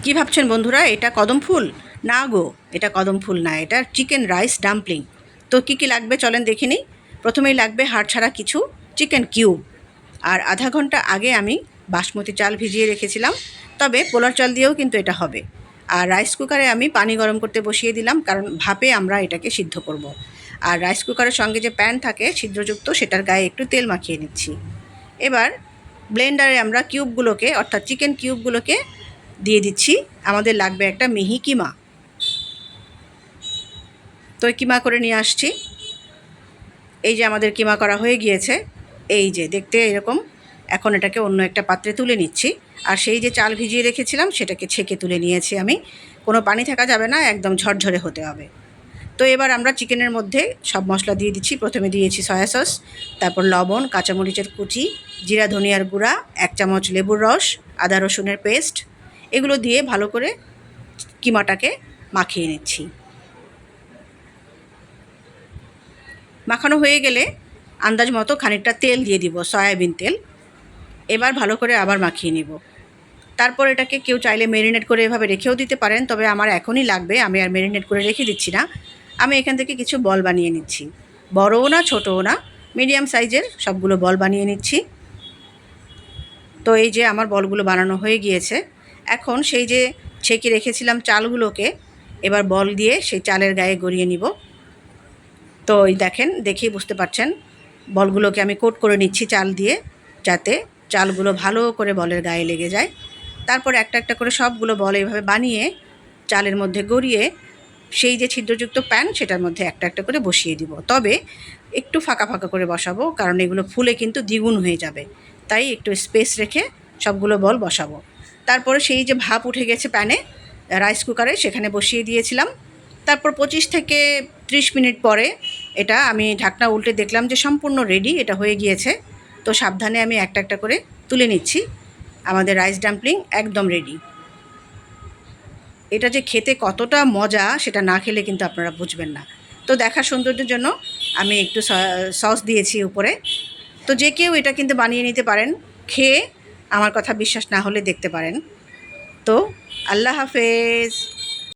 কি ভাবছেন বন্ধুরা, এটা কদম ফুল? না গো, এটা কদম ফুল না, এটা চিকেন রাইস ডাম্পলিং। তো কি কি লাগবে চলেন দেখে নিই। প্রথমেই লাগবে হাড় ছাড়া কিছু চিকেন কিউব। আর আধা ঘন্টা আগে আমি বাসমতি চাল ভিজিয়ে রেখেছিলাম, তবে পোলার চাল দিয়েও কিন্তু এটা হবে। আর রাইস কুকারে আমি পানি গরম করতে বসিয়ে দিলাম, কারণ ভাপে আমরা এটাকে সিদ্ধ করব। আর রাইস কুকারের সঙ্গে যে প্যান থাকে ছিদ্রযুক্ত, সেটার গায়ে একটু তেল মাখিয়ে নিচ্ছি। এবার ব্লেন্ডারে আমরা কিউবগুলোকে, অর্থাৎ চিকেন কিউবগুলোকে দিয়ে দিচ্ছি। আমাদের লাগবে একটা মিহি কিমা। তো কিমা করে নিয়ে আসছি। এই যে আমাদের কিমা করা হয়ে গিয়েছে, এই যে দেখতে এরকম। এখন এটাকে অন্য একটা পাত্রে তুলে নিচ্ছি। আর সেই যে চাল ভিজিয়ে রেখেছিলাম সেটাকে ছেঁকে তুলে নিয়েছি আমি। কোনো পানি থাকা যাবে না, একদম ঝরঝরে হতে হবে। তো এবার আমরা চিকেনের মধ্যে সব মশলা দিয়ে দিচ্ছি। প্রথমে দিয়েছি সয়া সস, তারপর লবণ, কাঁচামরিচের কুচি, জিরা ধনিয়ার গুঁড়া, 1 চামচ লেবুর রস, আদা রসুনের পেস্ট। এগুলো দিয়ে ভালো করে কিমাটাকে মাখিয়ে নিচ্ছি। মাখানো হয়ে গেলে আন্দাজ মতো খানিকটা তেল দিয়ে দিব, সয়াবিন তেল। এবার ভালো করে আবার মাখিয়ে নিব। তারপর এটাকে কেউ চাইলে ম্যারিনেট করে এভাবে রেখেও দিতে পারেন, তবে আমার এখনই লাগবে, আমি আর ম্যারিনেট করে রেখে দিচ্ছি না। আমি এখান থেকে কিছু বল বানিয়ে নিচ্ছি, বড়ও না ছোটও না, মিডিয়াম সাইজের সবগুলো বল বানিয়ে নিচ্ছি। তো এই যে আমার বলগুলো বানানো হয়ে গিয়েছে। এখন সেই যে ছেঁকে রেখেছিলাম চালগুলোকে এবার বল দিয়ে সেই চালের গায়ে গড়িয়ে নিব। তো এই দেখেন, দেখেই বুঝতে পারছেন, বলগুলোকে আমি কোট করে নিচ্ছি চাল দিয়ে, যাতে চালগুলো ভালো করে বলের গায়ে লেগে যায়। তারপর একটা একটা করে সবগুলো বল এইভাবে বানিয়ে চালের মধ্যে গড়িয়ে সেই যে ছিদ্রযুক্ত প্যান সেটার মধ্যে একটা একটা করে বসিয়ে দিব। তবে একটু ফাঁকা ফাঁকা করে বসাবো, কারণ এগুলো ফুলে কিন্তু দ্বিগুণ হয়ে যাবে। তাই একটু স্পেস রেখে সবগুলো বল বসাবো। তারপরে সেই যে ভাপ উঠে গেছে প্যানে, রাইস কুকারে সেখানে বসিয়ে দিয়েছিলাম। তারপর 25 থেকে 30 মিনিট পরে এটা আমি ঢাকনা উল্টে দেখলাম যে সম্পূর্ণ রেডি, এটা হয়ে গিয়েছে। তো সাবধানে আমি একটা একটা করে তুলে নিচ্ছি। আমাদের রাইস ডাম্পলিং একদম রেডি। এটা যে খেতে কতটা মজা সেটা না খেলে কিন্তু আপনারা বুঝবেন না। তো দেখার সৌন্দর্যের জন্য আমি একটু সস দিয়েছি উপরে। তো যে কেউ এটা কিন্তু বানিয়ে নিতে পারেন, খেয়ে আমার কথা বিশ্বাস না হলে দেখতে পারেন। তো আল্লাহ হাফেজ।